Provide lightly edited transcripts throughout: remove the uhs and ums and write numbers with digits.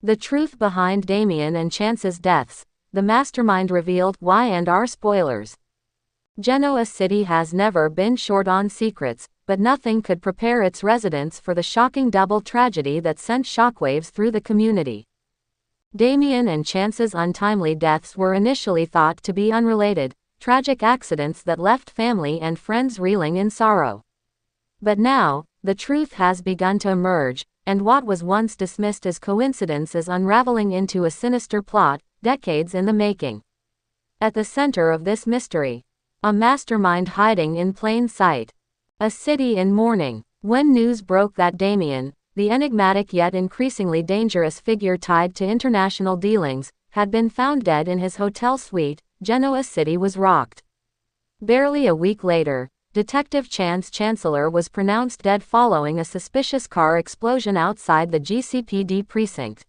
The truth behind Damian and Chance's deaths, the mastermind revealed. Y&R Spoilers. Genoa City has never been short on secrets, but nothing could prepare its residents for the shocking double tragedy that sent shockwaves through the community. Damian and Chance's untimely deaths were initially thought to be unrelated, tragic accidents that left family and friends reeling in sorrow. But now, the truth has begun to emerge, and what was once dismissed as coincidence is unraveling into a sinister plot, decades in the making. At the center of this mystery, a mastermind hiding in plain sight. A city in mourning. When news broke that Damian, the enigmatic yet increasingly dangerous figure tied to international dealings, had been found dead in his hotel suite, Genoa City was rocked. Barely a week later, Detective Chance Chancellor was pronounced dead following a suspicious car explosion outside the GCPD precinct.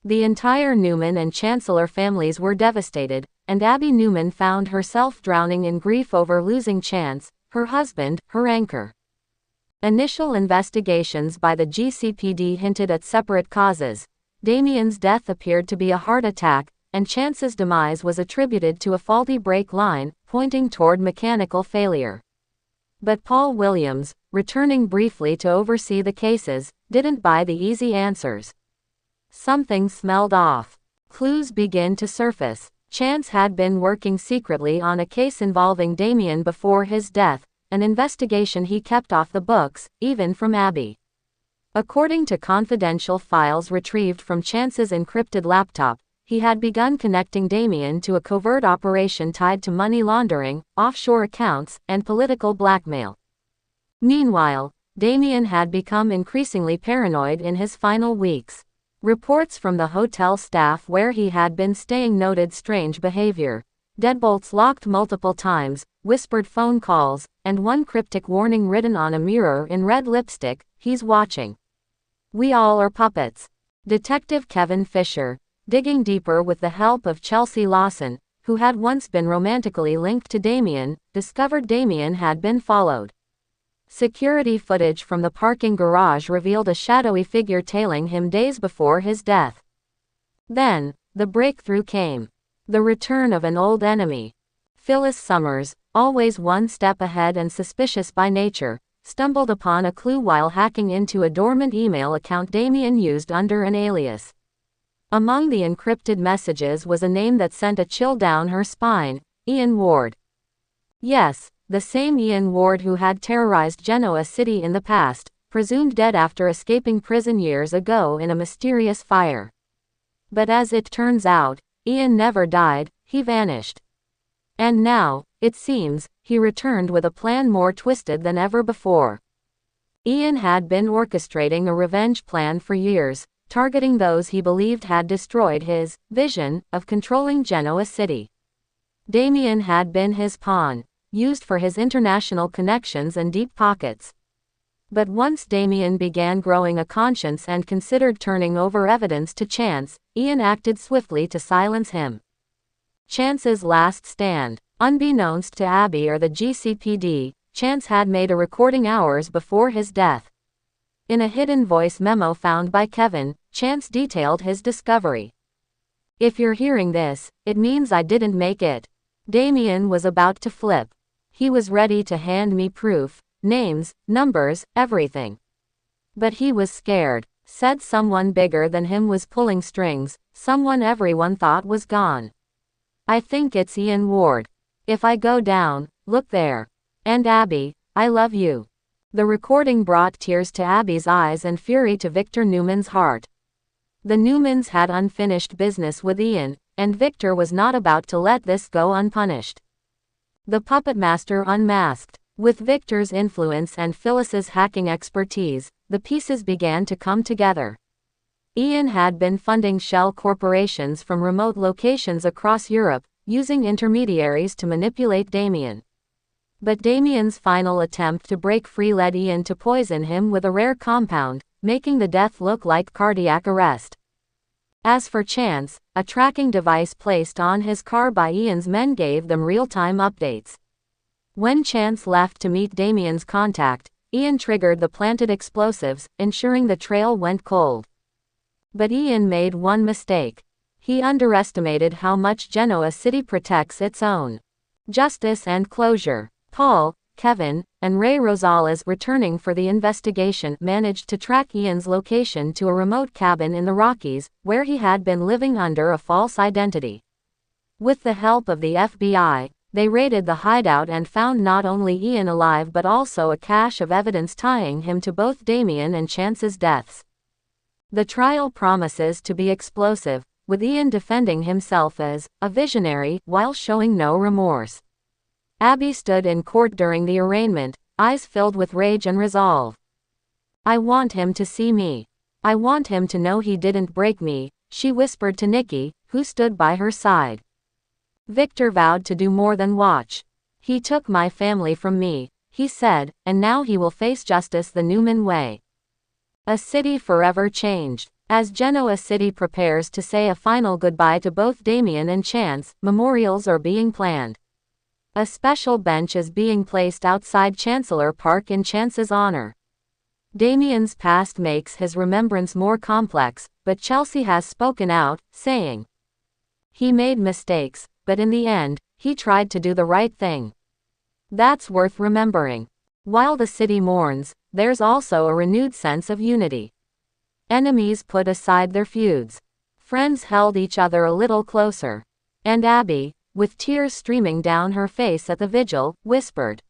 The entire Newman and Chancellor families were devastated, and Abby Newman found herself drowning in grief over losing Chance, her husband, her anchor. Initial investigations by the GCPD hinted at separate causes. Damian's death appeared to be a heart attack, and Chance's demise was attributed to a faulty brake line, pointing toward mechanical failure. But Paul Williams, returning briefly to oversee the cases, didn't buy the easy answers. Something smelled off. Clues began to surface. Chance had been working secretly on a case involving Damian before his death, an investigation he kept off the books, even from Abby. According to confidential files retrieved from Chance's encrypted laptop, he had begun connecting Damian to a covert operation tied to money laundering, offshore accounts, and political blackmail. Meanwhile, Damian had become increasingly paranoid in his final weeks. Reports from the hotel staff where he had been staying noted strange behavior. Deadbolts locked multiple times, whispered phone calls, and one cryptic warning written on a mirror in red lipstick: "He's watching. We all are puppets." Detective Kevin Fisher, digging deeper with the help of Chelsea Lawson, who had once been romantically linked to Damian, discovered Damian had been followed. Security footage from the parking garage revealed a shadowy figure tailing him days before his death. Then, the breakthrough came. The return of an old enemy. Phyllis Summers, always one step ahead and suspicious by nature, stumbled upon a clue while hacking into a dormant email account Damian used under an alias. Among the encrypted messages was a name that sent a chill down her spine: Ian Ward. Yes, the same Ian Ward who had terrorized Genoa City in the past, presumed dead after escaping prison years ago in a mysterious fire. But as it turns out, Ian never died, he vanished. And now, it seems, he returned with a plan more twisted than ever before. Ian had been orchestrating a revenge plan for years, targeting those he believed had destroyed his vision of controlling Genoa City. Damian had been his pawn, used for his international connections and deep pockets. But once Damian began growing a conscience and considered turning over evidence to Chance, Ian acted swiftly to silence him. Chance's last stand. Unbeknownst to Abby or the GCPD, Chance had made a recording hours before his death. In a hidden voice memo found by Kevin, Chance detailed his discovery. "If you're hearing this, it means I didn't make it." Damian was about to flip. He was ready to hand me proof, names, numbers, everything. But he was scared. Said someone bigger than him was pulling strings, someone everyone thought was gone. "I think it's Ian Ward. If I go down, look there. And Abby, I love you." The recording brought tears to Abby's eyes and fury to Victor Newman's heart. The Newmans had unfinished business with Ian, and Victor was not about to let this go unpunished. The puppet master unmasked. With Victor's influence and Phyllis's hacking expertise, the pieces began to come together. Ian had been funding shell corporations from remote locations across Europe, using intermediaries to manipulate Damian. But Damian's final attempt to break free led Ian to poison him with a rare compound, making the death look like cardiac arrest. As for Chance, a tracking device placed on his car by Ian's men gave them real-time updates. When Chance left to meet Damian's contact, Ian triggered the planted explosives, ensuring the trail went cold. But Ian made one mistake. He underestimated how much Genoa City protects its own justice and closure. Paul, Kevin, and Ray Rosales, returning for the investigation, managed to track Ian's location to a remote cabin in the Rockies, where he had been living under a false identity. With the help of the FBI, they raided the hideout and found not only Ian alive but also a cache of evidence tying him to both Damian and Chance's deaths. The trial promises to be explosive, with Ian defending himself as a visionary while showing no remorse. Abby stood in court during the arraignment, eyes filled with rage and resolve. "I want him to see me. I want him to know he didn't break me," she whispered to Nikki, who stood by her side. "Victor vowed to do more than watch. He took my family from me," he said, "and now he will face justice the Newman way." A city forever changed. As Genoa City prepares to say a final goodbye to both Damian and Chance, memorials are being planned. A special bench is being placed outside Chancellor Park in Chance's honor. Damian's past makes his remembrance more complex, but Chelsea has spoken out, saying, "He made mistakes, but in the end, he tried to do the right thing. That's worth remembering." While the city mourns, there's also a renewed sense of unity. Enemies put aside their feuds. Friends held each other a little closer. And Abby, with tears streaming down her face at the vigil, whispered,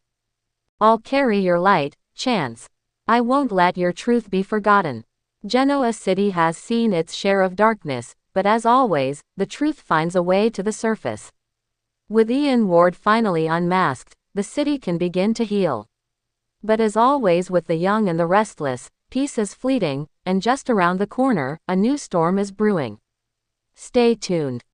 "I'll carry your light, Chance. I won't let your truth be forgotten." Genoa City has seen its share of darkness, but as always, the truth finds a way to the surface. With Ian Ward finally unmasked, the city can begin to heal. But as always with the young and the restless, peace is fleeting, and just around the corner, a new storm is brewing. Stay tuned.